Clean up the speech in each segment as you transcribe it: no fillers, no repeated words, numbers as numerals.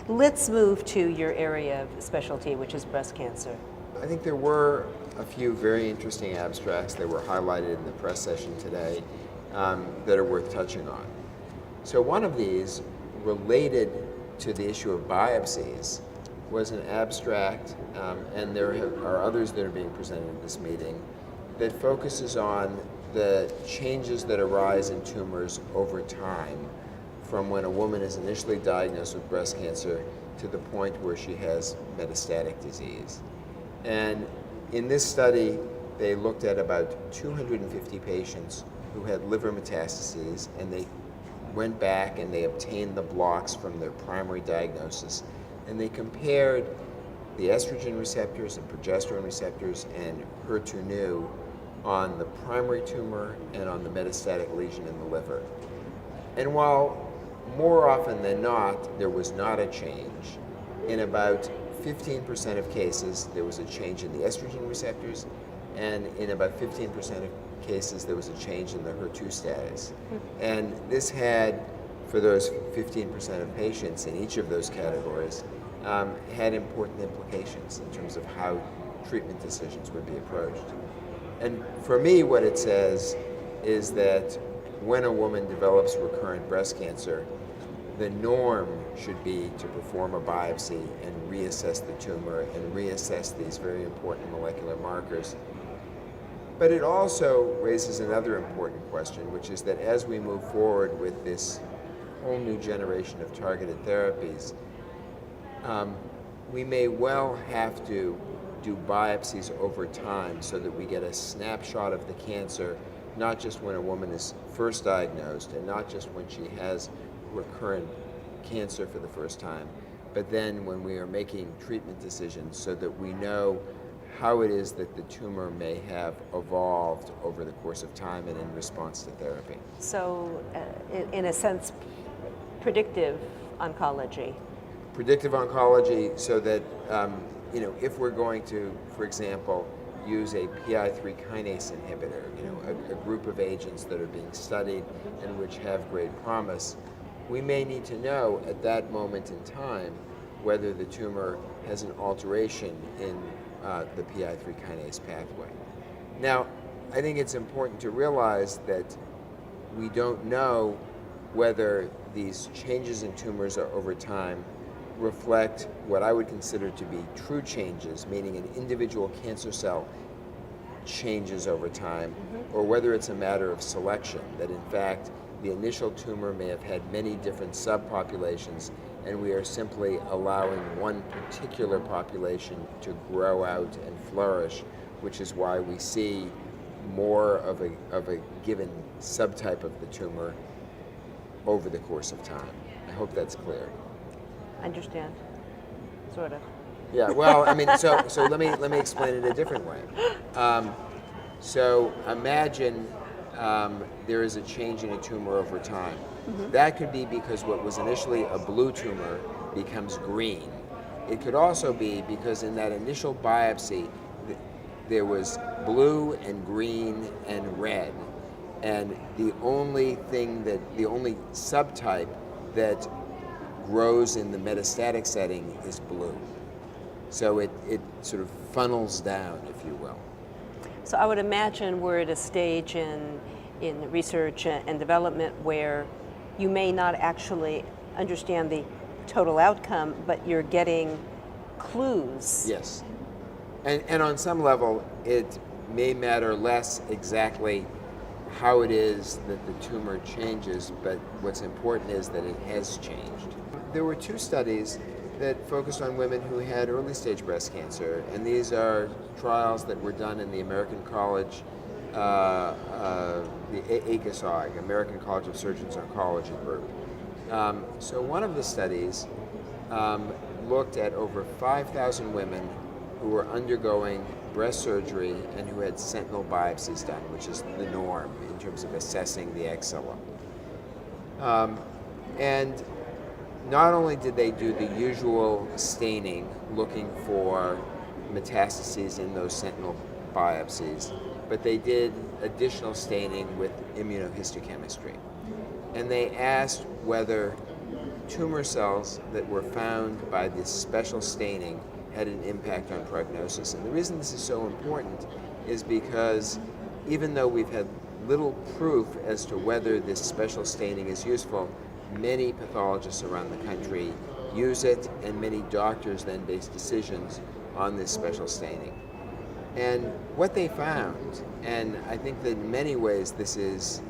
Let's move to your area of specialty, which is breast cancer. I think there were a few very interesting abstracts that were highlighted in the press session today that are worth touching on. So one of these, related to the issue of biopsies, was an abstract, and there are others that are being presented at this meeting, that focuses on the changes that arise in tumors over time from when a woman is initially diagnosed with breast cancer to the point where she has metastatic disease. And in this study, they looked at about 250 patients who had liver metastases, and they went back and they obtained the blocks from their primary diagnosis, and they compared the estrogen receptors and progesterone receptors and HER2/neu on the primary tumor and on the metastatic lesion in the liver. And while more often than not there was not a change, in about 15% of cases there was a change in the estrogen receptors, and in about 15% of cases there was a change in the HER2 status. And this had, for those 15% of patients in each of those categories, had important implications in terms of how treatment decisions would be approached. And for me, what it says is that when a woman develops recurrent breast cancer, the norm should be to perform a biopsy and reassess the tumor and reassess these very important molecular markers. But it also raises another important question, which is that as we move forward with this whole new generation of targeted therapies, we may well have to do biopsies over time so that we get a snapshot of the cancer, not just when a woman is first diagnosed and not just when she has recurrent cancer for the first time, but then when we are making treatment decisions so that we know how it is that the tumor may have evolved over the course of time and in response to therapy. So, in a sense, predictive oncology. Predictive oncology, so that if we're going to, for example, use a PI3 kinase inhibitor, a group of agents that are being studied and which have great promise, we may need to know at that moment in time whether the tumor has an alteration in the PI3 kinase pathway. Now, I think it's important to realize that we don't know whether these changes in tumors over time reflect what I would consider to be true changes, meaning an individual cancer cell changes over time, or whether it's a matter of selection, that in fact the initial tumor may have had many different subpopulations, and we are simply allowing one particular population to grow out and flourish, which is why we see more of a given subtype of the tumor over the course of time. I hope that's clear. Understand, sort of. Yeah, well, I mean, so let me explain it a different way. So imagine there is a change in a tumor over time. That could be because what was initially a blue tumor becomes green. It could also be because in that initial biopsy there was blue and green and red, and the only subtype that grows in the metastatic setting is blue. So it sort of funnels down, if you will. So I would imagine we're at a stage in research and development where you may not actually understand the total outcome, but you're getting clues. Yes. And on some level, it may matter less exactly how it is that the tumor changes, but what's important is that it has changed. There were two studies that focused on women who had early stage breast cancer, and these are trials that were done in the American College, the ACOSOG, American College of Surgeons Oncology Group. So one of the studies looked at over 5,000 women who were undergoing breast surgery and who had sentinel biopsies done, which is the norm in terms of assessing the axilla. And not only did they do the usual staining, looking for metastases in those sentinel biopsies, but they did additional staining with immunohistochemistry. And they asked whether tumor cells that were found by this special staining had an impact on prognosis. And the reason this is so important is because even though we've had little proof as to whether this special staining is useful, many pathologists around the country use it, and many doctors then base decisions on this special staining. And what they found, and I think that in many ways this is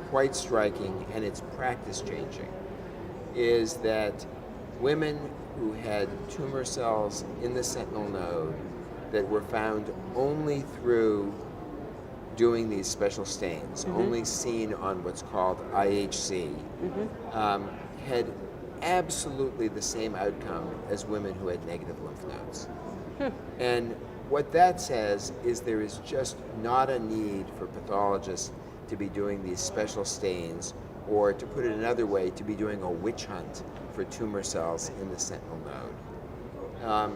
quite striking and it's practice changing, is that women who had tumor cells in the sentinel node that were found only through doing these special stains, only seen on what's called IHC, had absolutely the same outcome as women who had negative lymph nodes. And what that says is there is just not a need for pathologists to be doing these special stains, or to put it another way, to be doing a witch hunt for tumor cells in the sentinel node.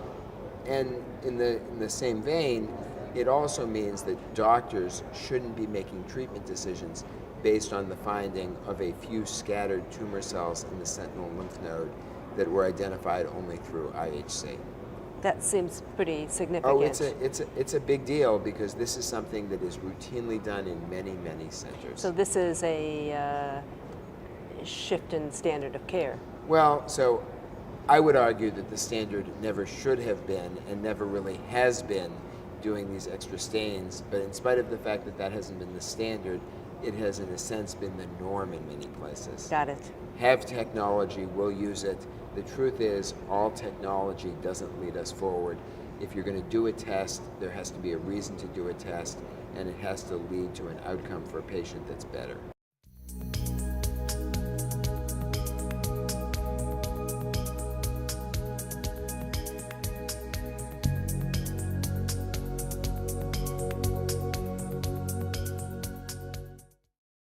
And in the same vein, it also means that doctors shouldn't be making treatment decisions based on the finding of a few scattered tumor cells in the sentinel lymph node that were identified only through IHC. That seems pretty significant. Oh, it's a big deal because this is something that is routinely done in many, many centers. So this is a shift in standard of care. Well, so I would argue that the standard never should have been and never really has been doing these extra stains, but in spite of the fact that that hasn't been the standard, it has in a sense been the norm in many places. Got it. Have technology, we'll use it. The truth is, all technology doesn't lead us forward. If you're going to do a test, there has to be a reason to do a test, and it has to lead to an outcome for a patient that's better.